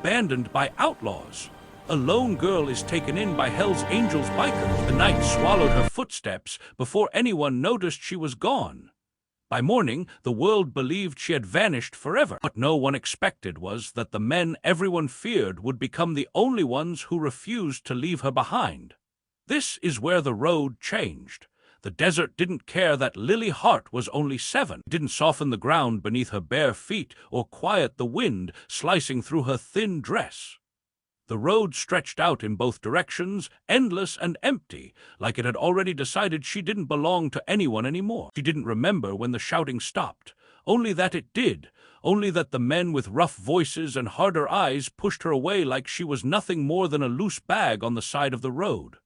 abandoned by outlaws. A lone girl is taken in by Hell's Angels bikers. The night swallowed her footsteps before anyone noticed she was gone. By morning, the world believed she had vanished forever. What no one expected was that the men everyone feared would become the only ones who refused to leave her behind. This is where the road changed. The desert didn't care that Lily Hart was only 7. It didn't soften the ground beneath her bare feet or quiet the wind slicing through her thin dress. The road stretched out in both directions, endless and empty, like it had already decided she didn't belong to anyone anymore. She didn't remember when the shouting stopped, only that it did, only that the men with rough voices and harder eyes pushed her away like she was nothing more than a loose bag on the side of the road.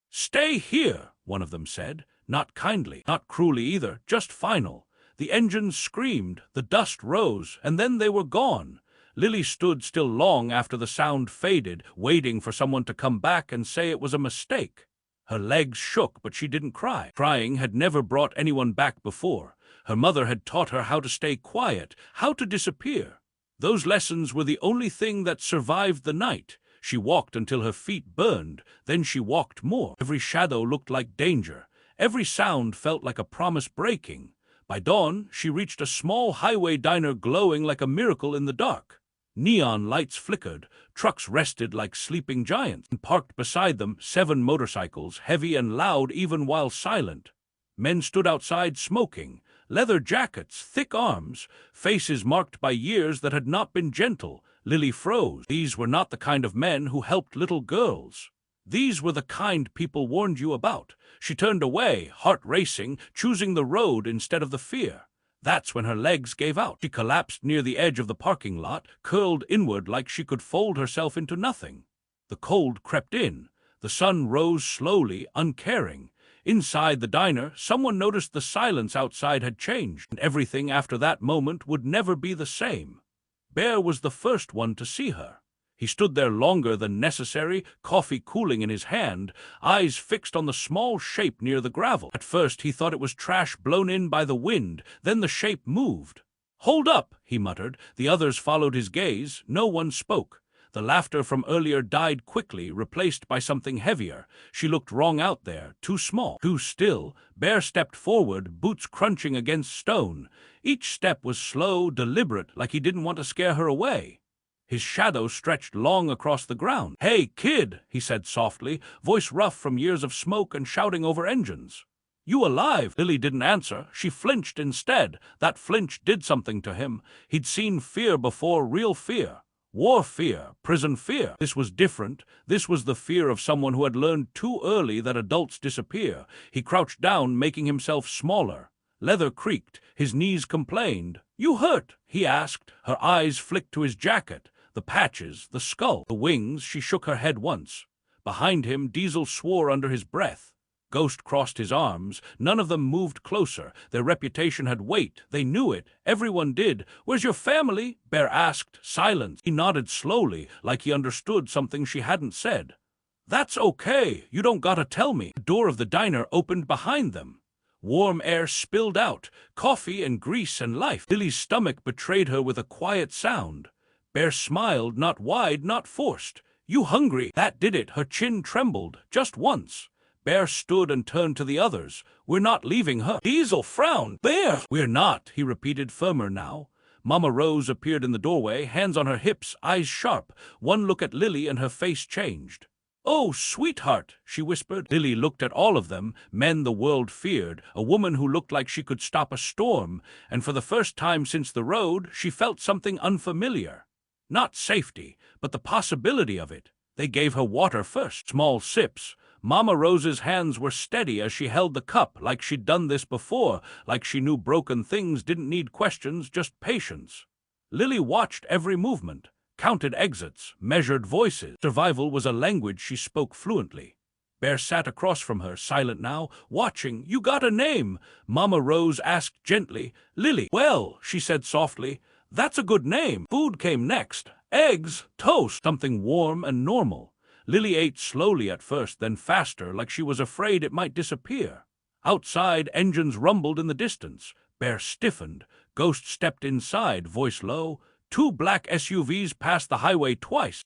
"Stay here," one of them said, not kindly, not cruelly either, just final. The engines screamed, the dust rose, and then they were gone. Lily stood still long after the sound faded, waiting for someone to come back and say it was a mistake. Her legs shook, but she didn't cry. Crying had never brought anyone back before. Her mother had taught her how to stay quiet, how to disappear. Those lessons were the only thing that survived the night. She walked until her feet burned, then she walked more. Every shadow looked like danger. Every sound felt like a promise breaking. By dawn, she reached a small highway diner glowing like a miracle in the dark. Neon lights flickered, trucks rested like sleeping giants, and parked beside them 7 motorcycles, heavy and loud even while silent. Men stood outside smoking, leather jackets, thick arms, faces marked by years that had not been gentle. Lily froze. These were not the kind of men who helped little girls. These were the kind people warned you about. She turned away, heart racing, choosing the road instead of the fear. That's when her legs gave out. She collapsed near the edge of the parking lot, curled inward like she could fold herself into nothing. The cold crept in. The sun rose slowly, uncaring. Inside the diner, someone noticed the silence outside had changed, and everything after that moment would never be the same. Bear was the first one to see her. He stood there longer than necessary, coffee cooling in his hand, eyes fixed on the small shape near the gravel. At first he thought it was trash blown in by the wind, then the shape moved. "Hold up," he muttered. The others followed his gaze. No one spoke. The laughter from earlier died quickly, replaced by something heavier. She looked wrong out there, too small, too still. Bear stepped forward, boots crunching against stone. Each step was slow, deliberate, like he didn't want to scare her away. His shadow stretched long across the ground. "Hey, kid," he said softly, voice rough from years of smoke and shouting over engines. "You alive?" Lily didn't answer. She flinched instead. That flinch did something to him. He'd seen fear before, real fear. War fear, prison fear. This was different. This was the fear of someone who had learned too early that adults disappear. He crouched down, making himself smaller. Leather creaked. His knees complained. "You hurt?" he asked. Her eyes flicked to his jacket. The patches, the skull, the wings. She shook her head once. Behind him, Diesel swore under his breath. Ghost crossed his arms. None of them moved closer. Their reputation had weight. They knew it. Everyone did. "Where's your family?" Bear asked. Silence. He nodded slowly, like he understood something she hadn't said. "That's okay. You don't gotta tell me." The door of the diner opened behind them. Warm air spilled out. Coffee and grease and life. Lily's stomach betrayed her with a quiet sound. Bear smiled, not wide, not forced. "You hungry?" That did it. Her chin trembled, just once. Bear stood and turned to the others. "We're not leaving her." Diesel frowned. "Bear!" "We're not," he repeated, firmer now. Mama Rose appeared in the doorway, hands on her hips, eyes sharp. One look at Lily and her face changed. "Oh, sweetheart," she whispered. Lily looked at all of them, men the world feared, a woman who looked like she could stop a storm, and for the first time since the road, she felt something unfamiliar. Not safety, but the possibility of it. They gave her water first, small sips. Mama Rose's hands were steady as she held the cup, like she'd done this before, like she knew broken things didn't need questions, just patience. Lily watched every movement, counted exits, measured voices. Survival was a language she spoke fluently. Bear sat across from her, silent now, watching. "You got a name?" Mama Rose asked gently. "Lily." "Well," she said softly, "that's a good name." Food came next. Eggs, toast, something warm and normal. Lily ate slowly at first, then faster, like she was afraid it might disappear. Outside, engines rumbled in the distance. Bear stiffened. Ghost stepped inside, voice low. Two black SUVs passed the highway twice.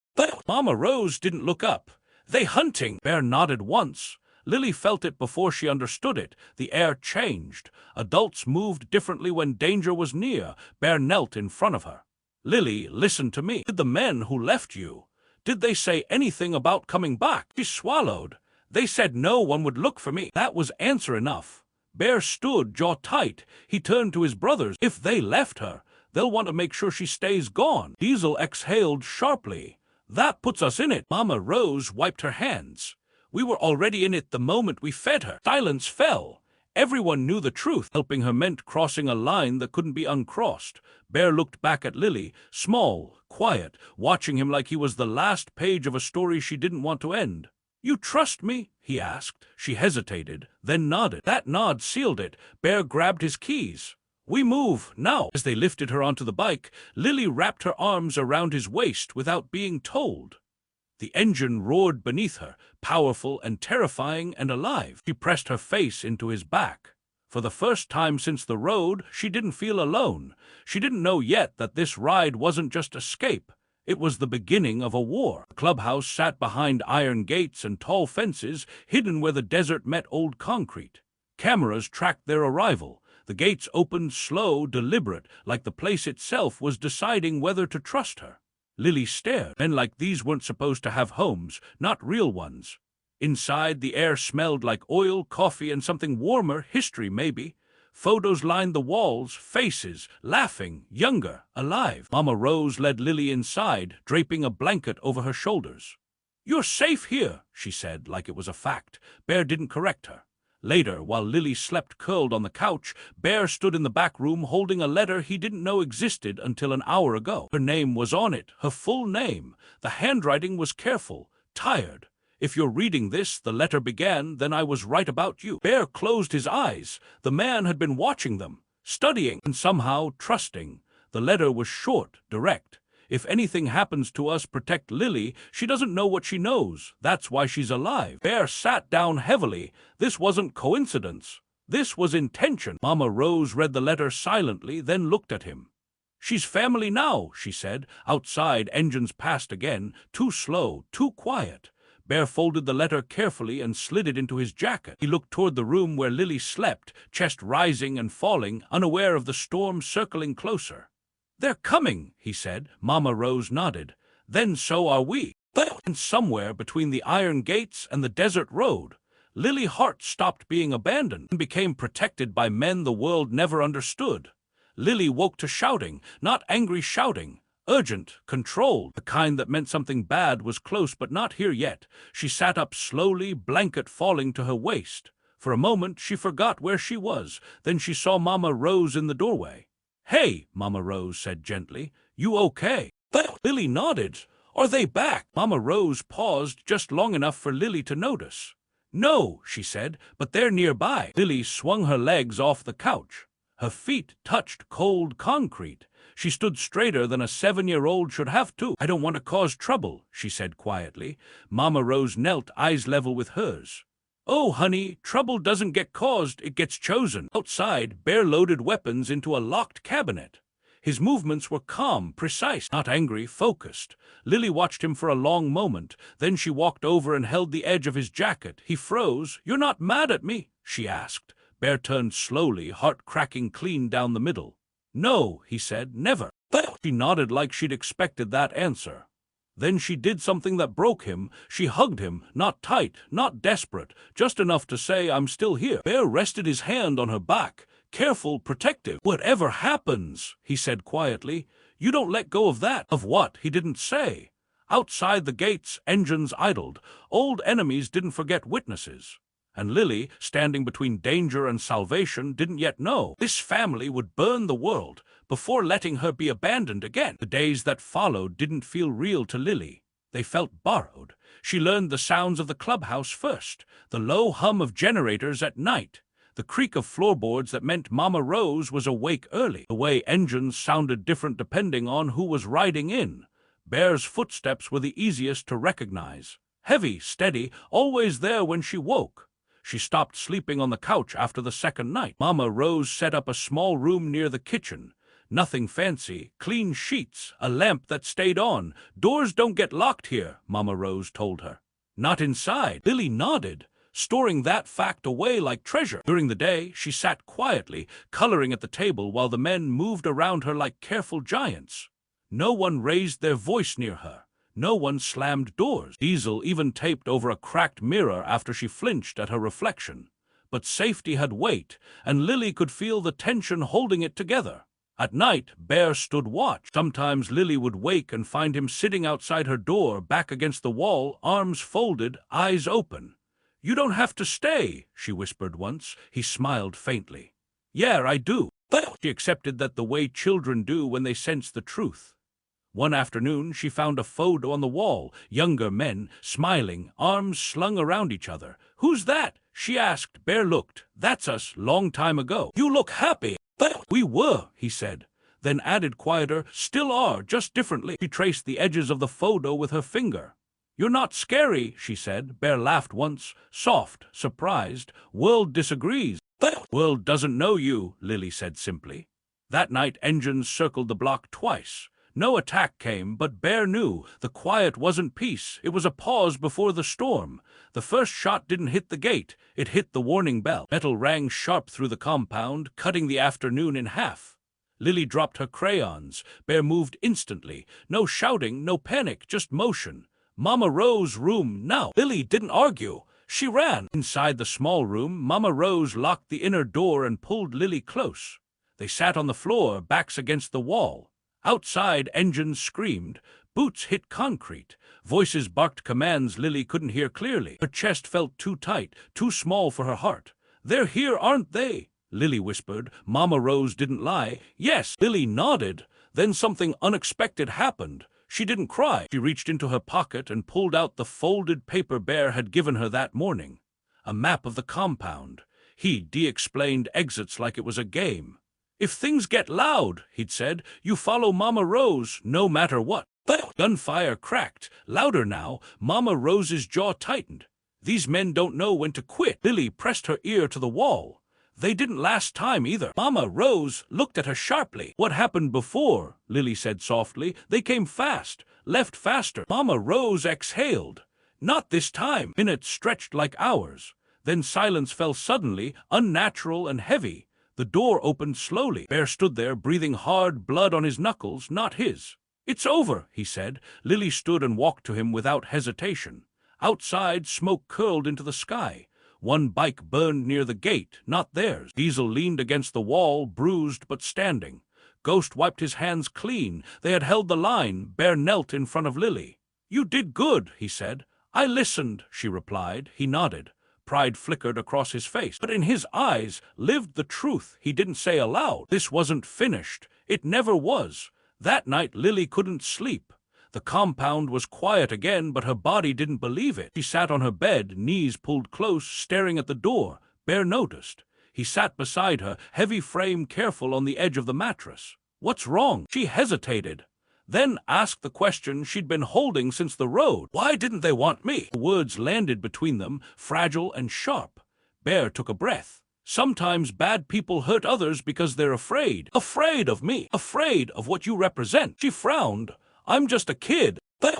Mama Rose didn't look up. They hunting? Bear nodded once. Lily felt it before she understood it. The air changed. Adults moved differently when danger was near. Bear knelt in front of her. Lily, listen to me. Did the men who left you, did they say anything about coming back? She swallowed. They said no one would look for me. That was answer enough. Bear stood, jaw tight. He turned to his brothers. If they left her, they'll want to make sure she stays gone. Diesel exhaled sharply. That puts us in it. Mama Rose wiped her hands. We were already in it the moment we fed her. Silence fell. Everyone knew the truth. Helping her meant crossing a line that couldn't be uncrossed. Bear looked back at Lily, small, quiet, watching him like he was the last page of a story she didn't want to end. You trust me? He asked. She hesitated, then nodded. That nod sealed it. Bear grabbed his keys. We move, now. As they lifted her onto the bike, Lily wrapped her arms around his waist without being told. The engine roared beneath her, powerful and terrifying and alive. She pressed her face into his back. For the first time since the road, she didn't feel alone. She didn't know yet that this ride wasn't just escape. It was the beginning of a war. The clubhouse sat behind iron gates and tall fences, hidden where the desert met old concrete. Cameras tracked their arrival. The gates opened slow, deliberate, like the place itself was deciding whether to trust her. Lily stared. Men like these weren't supposed to have homes, not real ones. Inside, the air smelled like oil, coffee, and something warmer, history maybe. Photos lined the walls, faces, laughing, younger, alive. Mama Rose led Lily inside, draping a blanket over her shoulders. You're safe here, she said, like it was a fact. Bear didn't correct her. Later, while Lily slept curled on the couch, Bear stood in the back room holding a letter he didn't know existed until an hour ago. Her name was on it, her full name. The handwriting was careful, tired. If you're reading this, the letter began, then I was right about you. Bear closed his eyes. The man had been watching them, studying, and somehow trusting. The letter was short, direct. If anything happens to us, protect Lily. She doesn't know what she knows. That's why she's alive. Bear sat down heavily. This wasn't coincidence. This was intention. Mama Rose read the letter silently, then looked at him. She's family now, she said. Outside, engines passed again, too slow, too quiet. Bear folded the letter carefully and slid it into his jacket. He looked toward the room where Lily slept, chest rising and falling, unaware of the storm circling closer. They're coming, he said. Mama Rose nodded. Then so are we. And somewhere between the iron gates and the desert road, Lily Hart stopped being abandoned and became protected by men the world never understood. Lily woke to shouting, not angry shouting, urgent, controlled, the kind that meant something bad was close but not here yet. She sat up slowly, blanket falling to her waist. For a moment she forgot where she was. Then she saw Mama Rose in the doorway. Hey, Mama Rose said gently, you okay? Lily nodded. Are they back? Mama Rose paused just long enough for Lily to notice. No, she said, but they're nearby. Lily swung her legs off the couch. Her feet touched cold concrete. She stood straighter than a 7-year-old should have to. I don't want to cause trouble, she said quietly. Mama Rose knelt, eyes level with hers. Oh, honey, trouble doesn't get caused, it gets chosen. Outside, Bear loaded weapons into a locked cabinet. His movements were calm, precise, not angry, focused. Lily watched him for a long moment. Then she walked over and held the edge of his jacket. He froze. You're not mad at me? She asked. Bear turned slowly, heart cracking clean down the middle. No, he said, never. She nodded like she'd expected that answer. Then she did something that broke him. She hugged him, not tight, not desperate, just enough to say, I'm still here. Bear rested his hand on her back, careful, protective. Whatever happens, he said quietly, you don't let go of that. Of what? He didn't say. Outside the gates, engines idled. Old enemies didn't forget witnesses. And Lily, standing between danger and salvation, didn't yet know. This family would burn the world before letting her be abandoned again. The days that followed didn't feel real to Lily. They felt borrowed. She learned the sounds of the clubhouse first, the low hum of generators at night, the creak of floorboards that meant Mama Rose was awake early, the way engines sounded different depending on who was riding in. Bear's footsteps were the easiest to recognize. Heavy, steady, always there when she woke. She stopped sleeping on the couch after the second night. Mama Rose set up a small room near the kitchen. Nothing fancy, clean sheets, a lamp that stayed on. Doors don't get locked here, Mama Rose told her. Not inside. Lily nodded, storing that fact away like treasure. During the day, she sat quietly, coloring at the table while the men moved around her like careful giants. No one raised their voice near her. No one slammed doors. Diesel even taped over a cracked mirror after she flinched at her reflection. But safety had weight, and Lily could feel the tension holding it together. At night, Bear stood watch. Sometimes Lily would wake and find him sitting outside her door, back against the wall, arms folded, eyes open. "You don't have to stay," she whispered once. He smiled faintly. "Yeah, I do." She accepted that the way children do when they sense the truth. One afternoon, she found a photo on the wall, younger men, smiling, arms slung around each other. "Who's that?" she asked. Bear looked. "That's us, long time ago." "You look happy." "We were," he said, then added quieter, "Still are, just differently." She traced the edges of the photo with her finger. "You're not scary," she said. Bear laughed once, soft, surprised. "World disagrees." "World doesn't know you," Lily said simply. That night, engines circled the block twice. No attack came, but Bear knew the quiet wasn't peace. It was a pause before the storm. The first shot didn't hit the gate. It hit the warning bell. Metal rang sharp through the compound, cutting the afternoon in half. Lily dropped her crayons. Bear moved instantly. No shouting, no panic, just motion. Mama Rose's room now. Lily didn't argue. She ran. Inside the small room, Mama Rose locked the inner door and pulled Lily close. They sat on the floor, backs against the wall. Outside, engines screamed. Boots hit concrete. Voices barked commands Lily couldn't hear clearly. Her chest felt too tight, too small for her heart. "They're here, aren't they?" Lily whispered. Mama Rose didn't lie. "Yes." Lily nodded. Then something unexpected happened. She didn't cry. She reached into her pocket and pulled out the folded paper Bear had given her that morning. A map of the compound. He'd de-explained exits like it was a game. "If things get loud," he'd said, "you follow Mama Rose, no matter what." Gunfire cracked. Louder now. Mama Rose's jaw tightened. "These men don't know when to quit." Lily pressed her ear to the wall. "They didn't last time either." Mama Rose looked at her sharply. "What happened before?" Lily said softly. "They came fast, left faster." Mama Rose exhaled. "Not this time." Minutes stretched like hours. Then silence fell suddenly, unnatural and heavy. The door opened slowly. Bear stood there, breathing hard, blood on his knuckles, not his. "It's over," he said. Lily stood and walked to him without hesitation. Outside, smoke curled into the sky. One bike burned near the gate, not theirs. Diesel leaned against the wall, bruised but standing. Ghost wiped his hands clean. They had held the line. Bear knelt in front of Lily. "You did good," he said. "I listened," she replied. He nodded. Pride flickered across his face, but in his eyes lived the truth he didn't say aloud. This wasn't finished. It never was. That night Lily couldn't sleep. The compound was quiet again, but her body didn't believe it. She sat on her bed, knees pulled close, staring at the door. Bear noticed. He sat beside her, heavy frame careful on the edge of the mattress. "What's wrong?" She hesitated. Then asked the question she'd been holding since the road. "Why didn't they want me?" The words landed between them, fragile and sharp. Bear took a breath. "Sometimes bad people hurt others because they're afraid. Afraid of me. Afraid of what you represent." She frowned. "I'm just a kid."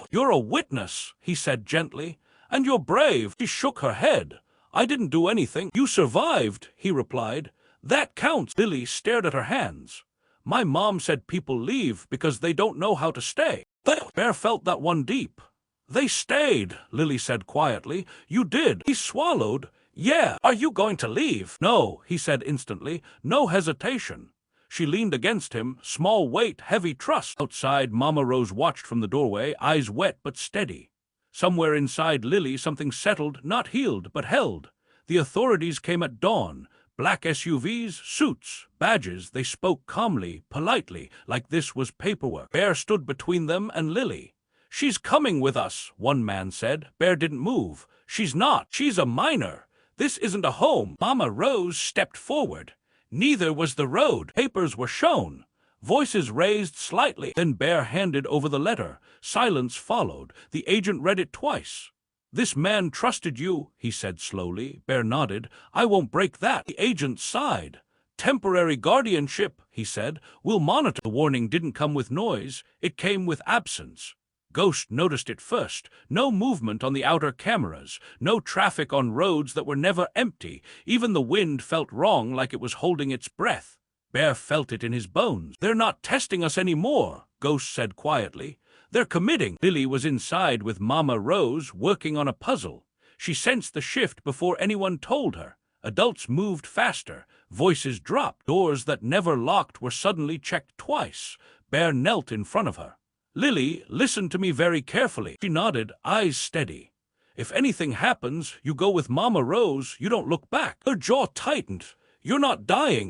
"You're a witness," he said gently. "And you're brave." She shook her head. "I didn't do anything." "You survived," he replied. "That counts." Lily stared at her hands. "My mom said people leave because they don't know how to stay." Bear felt that one deep. "They stayed," Lily said quietly. "You did." He swallowed. "Yeah. Are you going to leave?" "No," he said instantly. No hesitation. She leaned against him, small weight, heavy trust. Outside, Mama Rose watched from the doorway, eyes wet but steady. Somewhere inside Lily, something settled, not healed, but held. The authorities came at dawn. Black SUVs, suits, badges. They spoke calmly, politely, like this was paperwork. Bear stood between them and Lily. "She's coming with us," one man said. Bear didn't move. "She's not. She's a minor. This isn't a home." Mama Rose stepped forward. Neither was the road. Papers were shown. Voices raised slightly. Then Bear handed over the letter. Silence followed. The agent read it twice. "This man trusted you," he said slowly. Bear nodded. "I won't break that." The agent sighed. Temporary guardianship, he said. We'll monitor. The warning didn't come with noise, it came with absence. Ghost noticed it first. No movement on the outer cameras, no traffic on roads that were never empty. Even the wind felt wrong, like it was holding its breath. Bear felt it in his bones. They're not testing us anymore, Ghost said quietly. They're committing. Lily was inside with Mama Rose, working on a puzzle. She sensed the shift before anyone told her. Adults moved faster. Voices dropped. Doors that never locked were suddenly checked twice. Bear knelt in front of her. Lily, listen to me very carefully. She nodded, eyes steady. If anything happens, you go with Mama Rose, you don't look back. Her jaw tightened. You're not dying.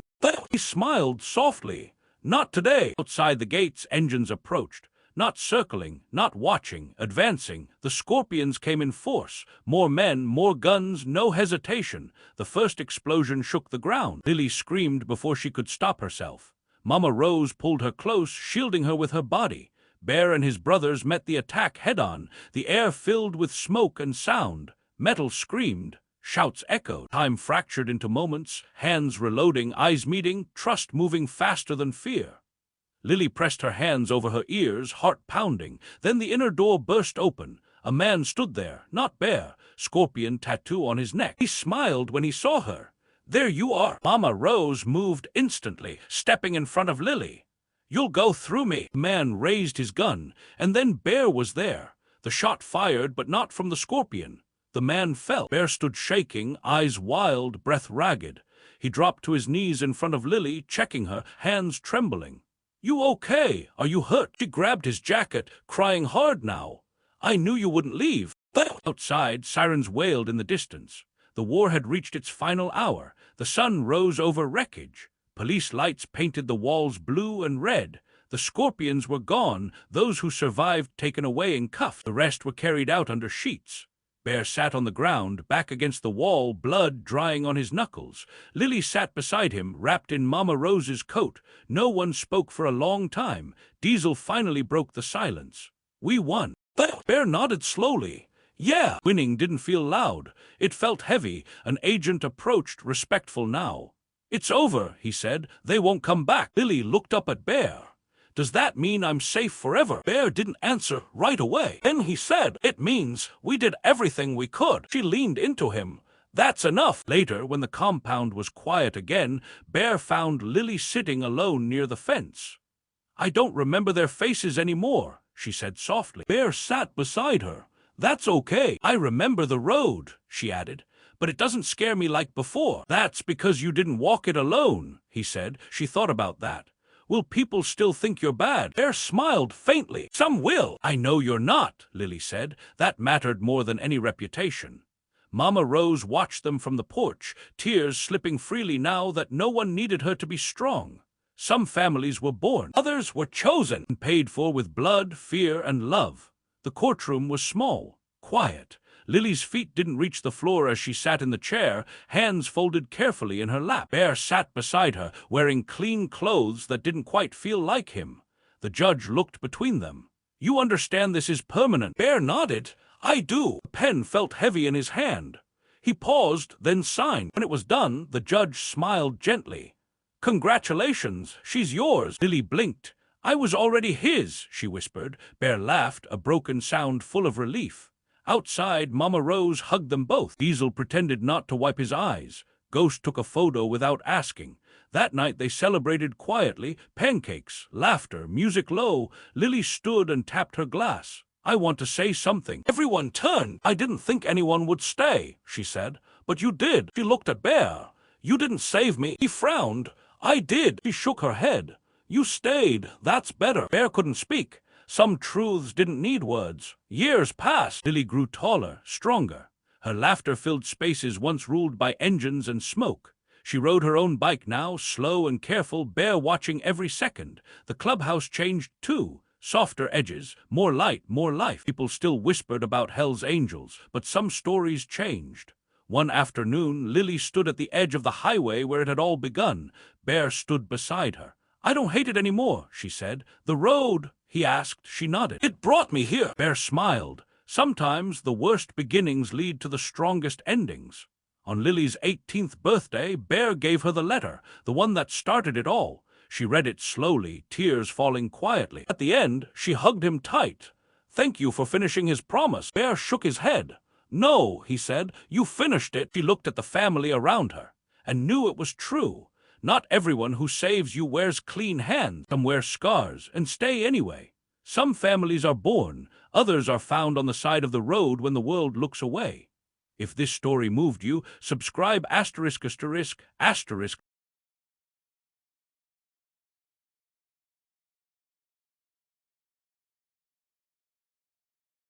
He smiled softly. Not today. Outside the gates, engines approached. Not circling, not watching, advancing. The scorpions came in force. More men, more guns, no hesitation. The first explosion shook the ground. Lily screamed before she could stop herself. Mama Rose pulled her close, shielding her with her body. Bear and his brothers met the attack head-on. The air filled with smoke and sound. Metal screamed. Shouts echoed. Time fractured into moments, hands reloading, eyes meeting, trust moving faster than fear. Lily pressed her hands over her ears, heart pounding. Then the inner door burst open. A man stood there, not Bear, scorpion tattoo on his neck. He smiled when he saw her. There you are. Mama Rose moved instantly, stepping in front of Lily. You'll go through me. The man raised his gun, and then Bear was there. The shot fired, but not from the scorpion. The man fell. Bear stood shaking, eyes wild, breath ragged. He dropped to his knees in front of Lily, checking her, hands trembling. You okay? Are you hurt? She grabbed his jacket, crying hard now. I knew you wouldn't leave. Outside, sirens wailed in the distance. The war had reached its final hour. The sun rose over wreckage. Police lights painted the walls blue and red. The scorpions were gone, those who survived taken away in cuffs. The rest were carried out under sheets. Bear sat on the ground, back against the wall, blood drying on his knuckles. Lily sat beside him, wrapped in Mama Rose's coat. No one spoke for a long time. Diesel finally broke the silence. We won. Bear nodded slowly. Yeah. Winning didn't feel loud. It felt heavy. An agent approached, respectful now. It's over, he said. They won't come back. Lily looked up at Bear. Does that mean I'm safe forever? Bear didn't answer right away. Then he said, it means we did everything we could. She leaned into him. That's enough. Later, when the compound was quiet again, Bear found Lily sitting alone near the fence. I don't remember their faces anymore, she said softly. Bear sat beside her. That's okay. I remember the road, she added. But it doesn't scare me like before. That's because you didn't walk it alone, he said. She thought about that. Will people still think you're bad? Bear smiled faintly. Some will. I know you're not, Lily said. That mattered more than any reputation. Mama Rose watched them from the porch, tears slipping freely now that no one needed her to be strong. Some families were born. Others were chosen and paid for with blood, fear, and love. The courtroom was small, quiet. Lily's feet didn't reach the floor as she sat in the chair, hands folded carefully in her lap. Bear sat beside her, wearing clean clothes that didn't quite feel like him. The judge looked between them. You understand this is permanent? Bear nodded. I do. The pen felt heavy in his hand. He paused, then signed. When it was done, the judge smiled gently. Congratulations, she's yours. Lily blinked. I was already his, she whispered. Bear laughed, a broken sound full of relief. Outside, Mama Rose hugged them both. Diesel pretended not to wipe his eyes. Ghost took a photo without asking. That night they celebrated quietly, pancakes, laughter, music low. Lily stood and tapped her glass. I want to say something. Everyone turned. I didn't think anyone would stay, she said. But you did. She looked at Bear. You didn't save me. He frowned. I did. She shook her head. You stayed. That's better. Bear couldn't speak. Some truths didn't need words. Years passed. Lily grew taller, stronger. Her laughter filled spaces once ruled by engines and smoke. She rode her own bike now, slow and careful, Bear watching every second. The clubhouse changed too. Softer edges, more light, more life. People still whispered about Hell's Angels, but some stories changed. One afternoon, Lily stood at the edge of the highway where it had all begun. Bear stood beside her. I don't hate it anymore, she said. The road, he asked. She nodded. It brought me here. Bear smiled. Sometimes the worst beginnings lead to the strongest endings. On Lily's 18th birthday, Bear gave her the letter, the one that started it all. She read it slowly, tears falling quietly. At the end, she hugged him tight. "Thank you for finishing his promise." Bear shook his head. "No," he said, "you finished it." She looked at the family around her and knew it was true. Not everyone who saves you wears clean hands. Some wear scars and stay anyway. Some families are born, others are found on the side of the road when the world looks away. If this story moved you, subscribe ********.